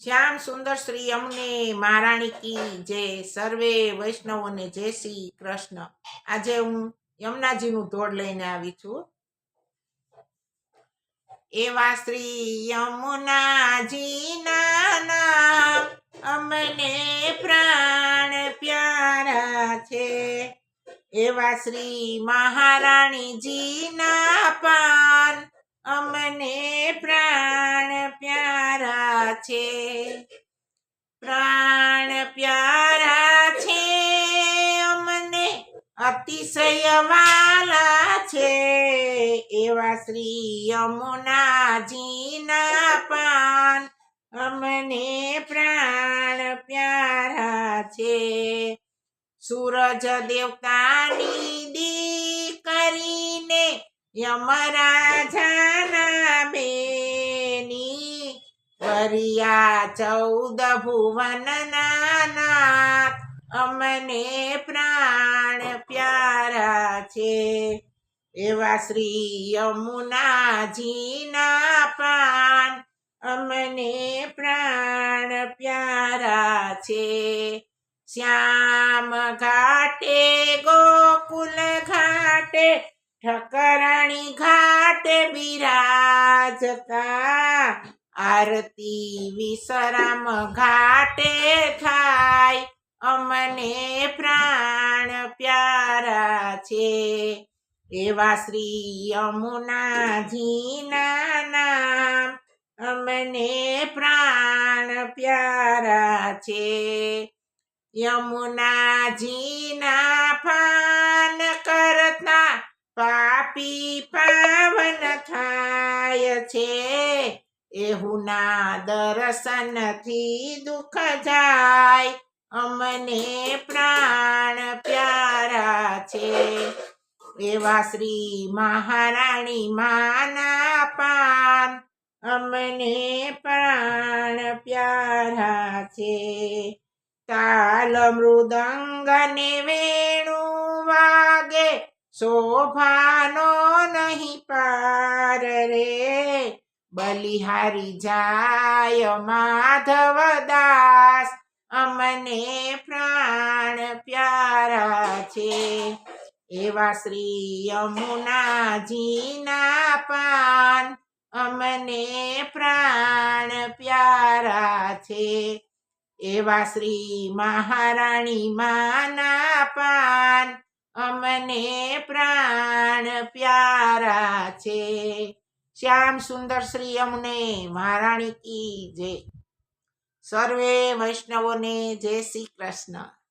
શ્યામ સુંદર શ્રી અમને મહારાણી કી જય. સર્વે વૈષ્ણવોને જય શ્રી કૃષ્ણ. આજે હું યમુનાજીનું ધોળ લઈને આવી છું. એવા શ્રી યમુનાજીના નામ અમને પ્રાણ પ્યારા છે. એવા શ્રી મહારાણીજીના પાન અમને પ્રાણ પ્યારા છે. પ્રાણ પ્યારા છે અમને અતિશય વાલા છે. એવા શ્રી યમુનાજીના પાન અમને પ્રાણ પ્યારા છે. સૂરજ દેવતાની દીકરીને યમરાજાના બેની વરિયા 14 ભુવનના નાથ અમને પ્રાણ પ્યારા છે. એવા શ્રી યમુનાજીના પાન અમને પ્રાણ પ્યારા છે. શ્યામ ઘાટે ગોકુલ ઘાટે ઠકરાણી ઘાટે બિરાજતા આરતી વિશ્રામ ઘાટે થાય અમને પ્રાણ પ્યારા છે. એવા શ્રી યમુનાજીના નામ અમને પ્રાણ પ્યારા છે. યમુનાજીના પાન કરતા પાપી પાવન થાય છે. એહુના દર્શનથી દુઃખ જાય અમને પ્રાણ પ્યારા છે. એવા શ્રી મહારાણી માના પાન અમને પ્રાણ પ્યારા છે. તાલ મૃદંગ ને વેણુ વાગે શોભાનો નહીં પાર રે. બલિહારી જાય માધવદાસ અમને પ્રાણ પ્યારા છે. એવા શ્રી યમુનાજીના પાન અમને પ્રાણ પ્યારા છે. એવા શ્રી મહારાણી માના પાન અમને પ્રાણ પ્યારા છે. શ્યામ સુંદર શ્રી અમને મહારાણી કી જય. સર્વે વૈષ્ણવોને જય શ્રી કૃષ્ણ.